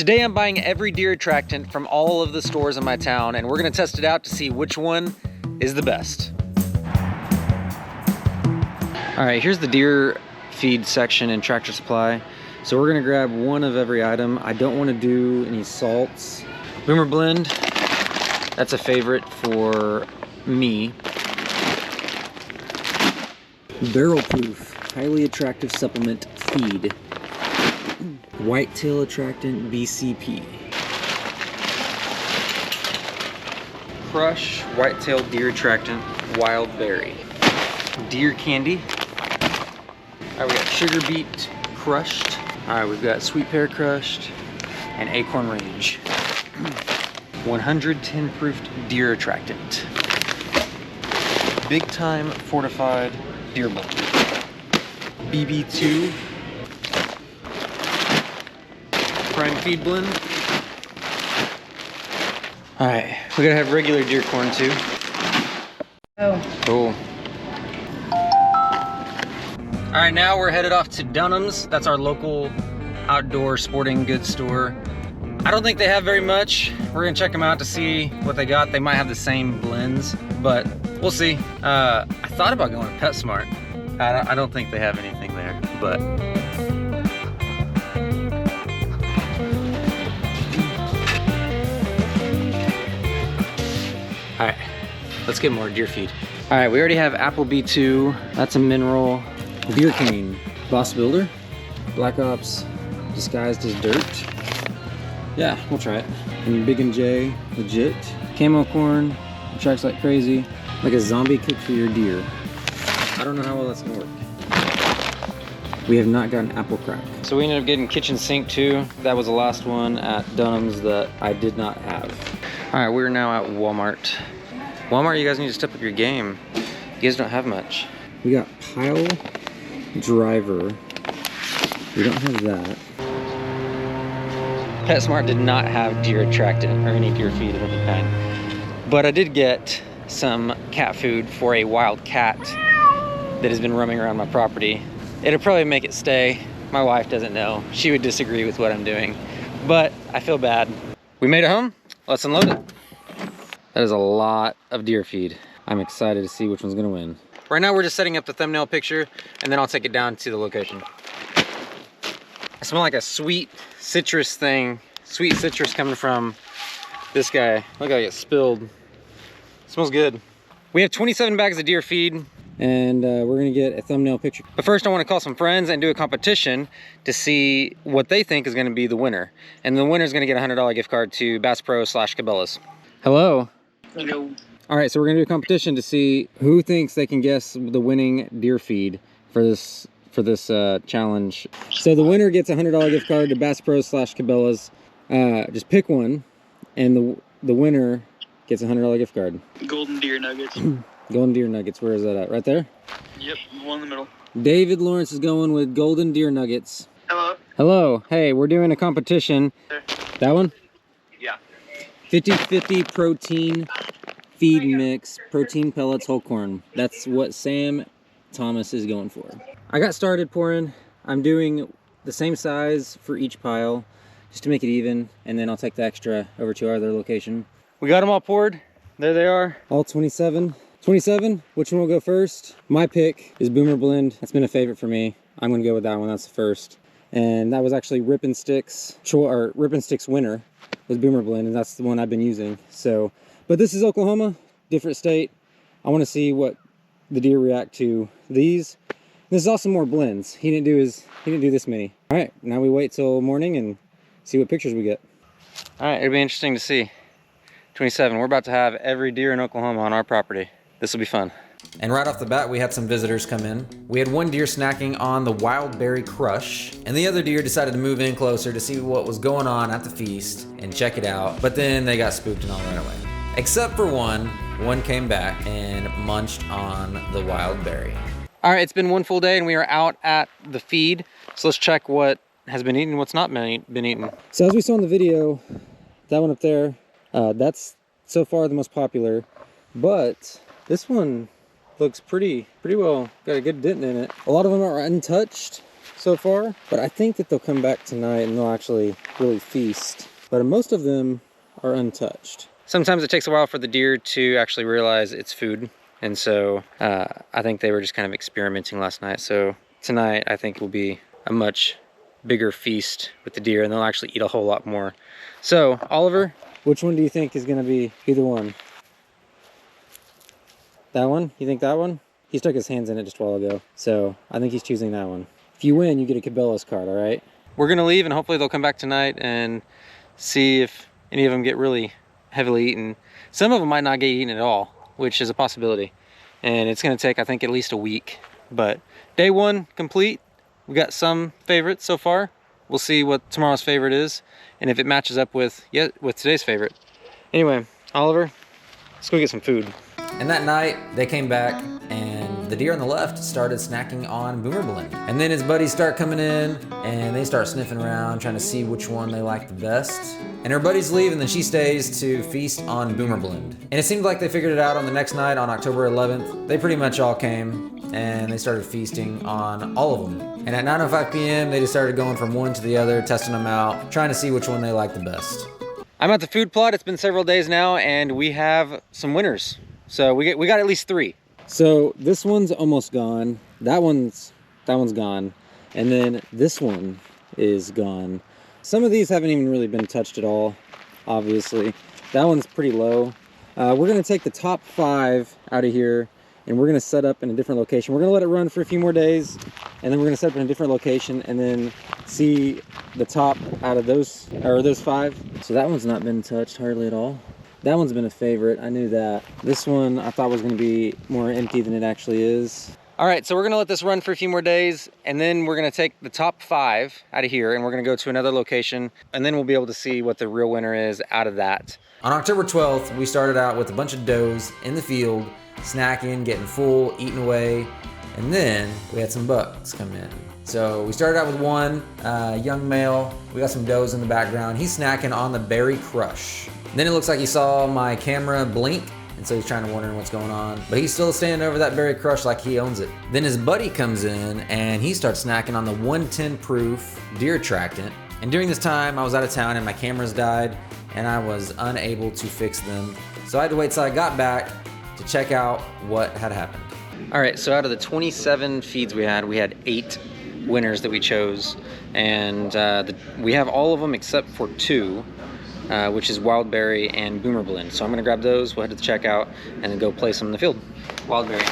Today I'm buying every deer attractant from all of the stores in my town, and we're gonna test it out to see which one is the best. All right, here's the deer feed section in Tractor Supply. So we're gonna grab one of every item. I don't wanna do any salts. Boomer Blend, that's a favorite for me. Barrel Proof, highly attractive supplement feed. Whitetail Attractant BCP. Crush Whitetail Deer Attractant Wild Berry. Deer Candy. All right, we got Sugar Beet Crushed. All right, we've got Sweet Pear Crushed and Acorn Range. 110 proofed deer attractant. Big Time Fortified Deer Blend. BB2 Prime Feed Blend. All right, we're gonna have regular deer corn too. Oh. Cool. All right, now we're headed off to Dunham's. That's our local outdoor sporting goods store. I don't think they have very much. We're gonna check them out to see what they got. They might have the same blends, but we'll see. I thought about going to PetSmart. I don't think they have anything there, but. All right, let's get more deer feed. All right, we already have Apple B2. That's a mineral. Deer Cane, Boss Builder, Black Ops disguised as dirt. Yeah, we'll try it. And Big and J, legit. Camo corn, attracts like crazy. Like a zombie cook for your deer. I don't know how well that's gonna work. We have not gotten apple crack. So we ended up getting kitchen sink too. That was the last one at Dunham's that I did not have. All right, we're now at Walmart. Walmart, you guys need to step up your game. You guys don't have much. We got Pile Driver. We don't have that. PetSmart did not have deer attractant or any deer feed of any kind. But I did get some cat food for a wild cat that has been roaming around my property. It'll probably make it stay. My wife doesn't know. She would disagree with what I'm doing, but I feel bad. We made it home. Let's unload it. That is a lot of deer feed. I'm excited to see which one's gonna win. Right now we're just setting up the thumbnail picture and then I'll take it down to the location. I smell like a sweet citrus thing. Sweet citrus coming from this guy. Look how it spilled. It smells good. We have 27 bags of deer feed and we're gonna get a thumbnail picture. But first I wanna call some friends and do a competition to see what they think is gonna be the winner. And the winner's gonna get a $100 gift card to Bass Pro / Cabela's. Hello. Hello. All right, so we're gonna do a competition to see who thinks they can guess the winning deer feed for this challenge. So the winner gets a $100 gift card to Bass Pro / Cabela's. Just pick one, and the winner gets a $100 gift card. Golden Deer Nuggets. Golden Deer Nuggets. Where is that at? Right there. Yep, the one in the middle. David Lawrence is going with Golden Deer Nuggets. Hello. Hello. Hey, we're doing a competition. There. That one? Yeah. 50-50 protein feed mix, protein pellets, whole corn. That's what Sam Thomas is going for. I got started pouring. I'm doing the same size for each pile just to make it even, and then I'll take the extra over to our other location. We got them all poured. There they are. All 27. 27, which one will go first? My pick is Boomer Blend. That's been a favorite for me. I'm gonna go with that one, that's the first. And that was actually Rippin' Sticks winner was Boomer Blend, and that's the one I've been using. So, but this is Oklahoma, different state. I wanna see what the deer react to these. There's also more blends. He didn't do this many. All right, now we wait till morning and see what pictures we get. All right, it'll be interesting to see. 27, we're about to have every deer in Oklahoma on our property. This will be fun. And right off the bat, we had some visitors come in. We had one deer snacking on the Wild Berry Crush, and the other deer decided to move in closer to see what was going on at the feast and check it out, but then they got spooked and all ran away. Except for one. One came back and munched on the wild berry. All right, it's been one full day and we are out at the feed. So let's check what has been eaten, what's not been eaten. So as we saw in the video, that one up there, that's so far the most popular, but this one looks pretty well, got a good dent in it. A lot of them are untouched. so far, but I think that they'll come back tonight and they'll actually really feast. But most of them are untouched. Sometimes it takes a while for the deer to actually realize it's food. And so I think they were just kind of experimenting last night. So tonight I think will be a much bigger feast with the deer, and they'll actually eat a whole lot more. So Oliver, which one do you think is gonna be either one? That one? You think that one? He stuck his hands in it just a while ago. So I think he's choosing that one. If you win, you get a Cabela's card, all right? We're gonna leave and hopefully they'll come back tonight and see if any of them get really heavily eaten. Some of them might not get eaten at all, which is a possibility. And it's gonna take, I think, at least a week. But day one complete. We got some favorites so far. We'll see what tomorrow's favorite is and if it matches up with today's favorite. Anyway, Oliver, let's go get some food. And that night, they came back and the deer on the left started snacking on Boomer Blend. And then his buddies start coming in and they start sniffing around, trying to see which one they like the best. And her buddies leave and then she stays to feast on Boomer Blend. And it seemed like they figured it out on the next night, on October 11th. They pretty much all came and they started feasting on all of them. And at 9:05 p.m., they just started going from one to the other, testing them out, trying to see which one they liked the best. I'm at the food plot. It's been several days now and we have some winners. So we got at least 3. So this one's almost gone. That one's gone. And then this one is gone. Some of these haven't even really been touched at all, obviously. That one's pretty low. We're gonna take the top 5 out of here and we're gonna set up in a different location. We're gonna let it run for a few more days and then we're gonna set up in a different location and then see the top out of those 5. So that one's not been touched hardly at all. That one's been a favorite, I knew that. This one I thought was gonna be more empty than it actually is. All right, so we're gonna let this run for a few more days and then we're gonna take the top 5 out of here and we're gonna go to another location and then we'll be able to see what the real winner is out of that. On October 12th, we started out with a bunch of does in the field, snacking, getting full, eating away, and then we had some bucks come in. So we started out with one young male. We got some does in the background. He's snacking on the Berry Crush. Then it looks like he saw my camera blink, and so he's trying to wonder what's going on. But he's still standing over that Berry Crush like he owns it. Then his buddy comes in, and he starts snacking on the 110 proof deer Attractant. And during this time, I was out of town, and my cameras died, and I was unable to fix them. So I had to wait till I got back to check out what had happened. All right, so out of the 27 feeds we had 8 winners that we chose. And we have all of them except for 2. Which is Wild Berry and Boomer Blend. So I'm gonna grab those, we'll head to the checkout, and then go place them in the field. Wild Berry,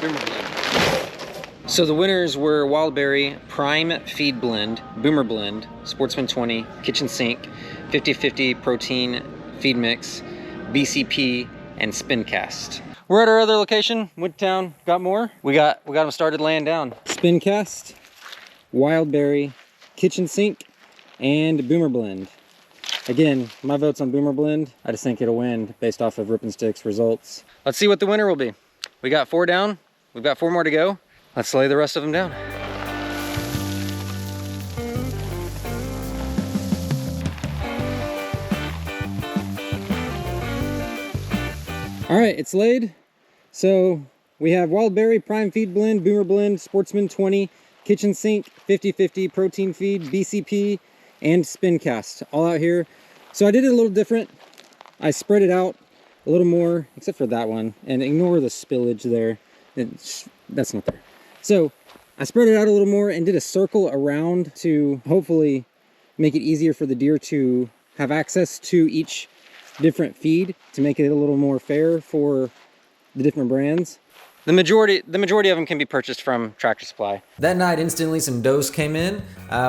Boomer Blend. So the winners were Wild Berry, Prime Feed Blend, Boomer Blend, Sportsman 20, Kitchen Sink, 50/50 Protein Feed Mix, BCP, and Spincast. We're at our other location, Woodtown. Got more? We got them started laying down. Spincast, Wild Berry, Kitchen Sink, and Boomer Blend. Again, my vote's on Boomer Blend. I just think it'll win based off of Rip and Stick's results. Let's see what the winner will be. We got 4 down. We've got 4 more to go. Let's lay the rest of them down. All right, it's laid. So we have Wild Berry, Prime Feed Blend, Boomer Blend, Sportsman 20, Kitchen Sink, 50/50 Protein Feed, BCP, and Spincast all out here. So I did it a little different. I spread it out a little more, except for that one, and ignore the spillage there. That's not there. So I spread it out a little more and did a circle around to hopefully make it easier for the deer to have access to each different feed, to make it a little more fair for the different brands. The majority of them can be purchased from Tractor Supply. That night, instantly some does came in.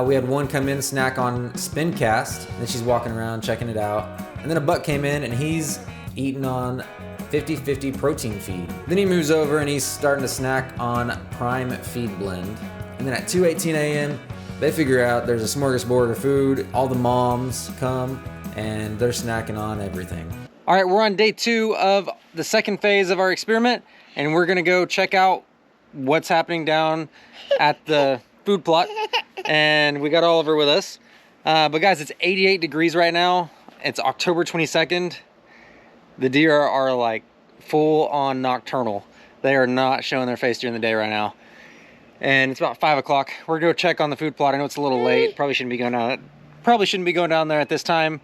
We had one come in, snack on Spincast, and then she's walking around checking it out. And then a buck came in and he's eating on 50/50 Protein Feed. Then he moves over and he's starting to snack on Prime Feed Blend. And then at 2:18 a.m., they figure out there's a smorgasbord of food. All the moms come and they're snacking on everything. All right, we're on day 2 of the second phase of our experiment. And we're gonna go check out what's happening down at the food plot. And we got Oliver with us. But guys, it's 88 degrees right now. It's October 22nd. The deer are like full on nocturnal. They are not showing their face during the day right now. and it's about 5 o'clock. We're gonna go check on the food plot. I know it's a little late. Probably shouldn't be going down there at this time,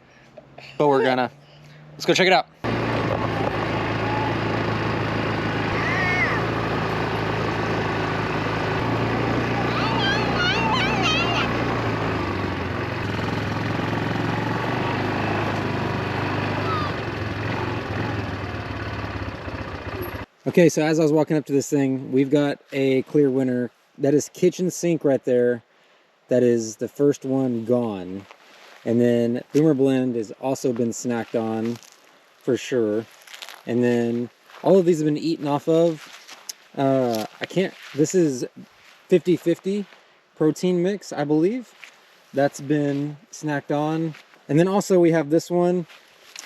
but we're gonna. Let's go check it out. Okay, so as I was walking up to this thing, we've got a clear winner. That is kitchen sink right there. That is the first one gone. And then Boomer Blend has also been snacked on for sure. And then all of these have been eaten off of. This is 50-50 protein mix, I believe. That's been snacked on. And then also we have this one.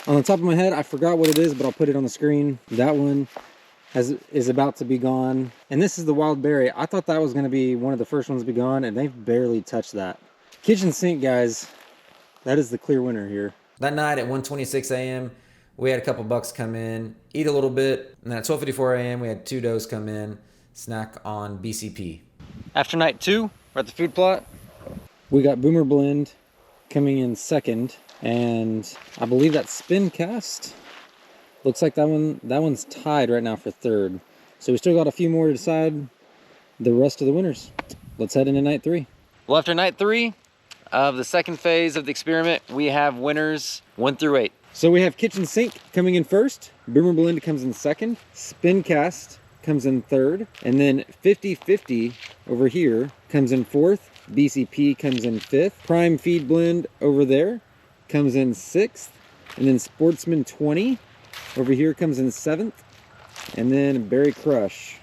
On the top of my head, I forgot what it is, but I'll put it on the screen. That one is about to be gone. And this is the wild berry. I thought that was gonna be one of the first ones to be gone, and they've barely touched that. Kitchen sink, guys, that is the clear winner here. That night at 1:26 a.m., we had a couple bucks come in, eat a little bit, and then at 12:54 a.m., we had 2 does come in, snack on BCP. After night 2, we're at the food plot. We got Boomer Blend coming in second, and I believe that Spin Cast. Looks like that one's tied right now for third. So we still got a few more to decide the rest of the winners. Let's head into night 3. Well, after night 3 of the second phase of the experiment, we have winners 1 through 8. So we have Kitchen Sink coming in first. Boomer Blend comes in second. Spin Cast comes in third. And then 50-50 over here comes in fourth. BCP comes in fifth. Prime Feed Blend over there comes in sixth. And then Sportsman 20 over here comes in 7th, and then Berry Crush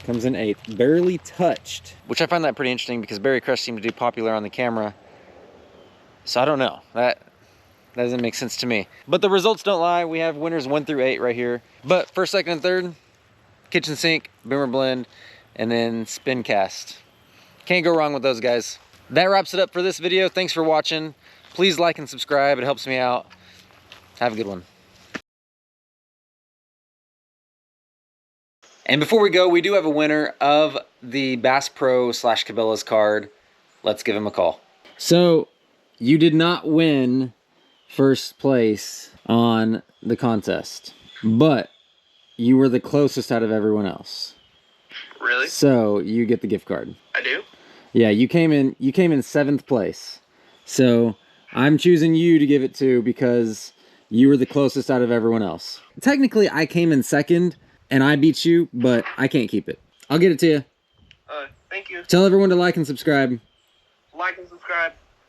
comes in 8th. Barely touched. Which I find that pretty interesting because Berry Crush seemed to do popular on the camera. So I don't know. That doesn't make sense to me. But the results don't lie. We have winners 1 through 8 right here. But first, second, and third, Kitchen Sink, Boomer Blend, and then Spin Cast. Can't go wrong with those guys. That wraps it up for this video. Thanks for watching. Please like and subscribe. It helps me out. Have a good one. And before we go, we do have a winner of the Bass Pro / Cabela's card. Let's give him a call. So, you did not win first place on the contest, but you were the closest out of everyone else. Really? So, you get the gift card. I do? Yeah, you came in 7th place. So, I'm choosing you to give it to because you were the closest out of everyone else. Technically, I came in second, and I beat you, but I can't keep it. I'll get it to you. Thank you. Tell everyone to like and subscribe. Like and subscribe.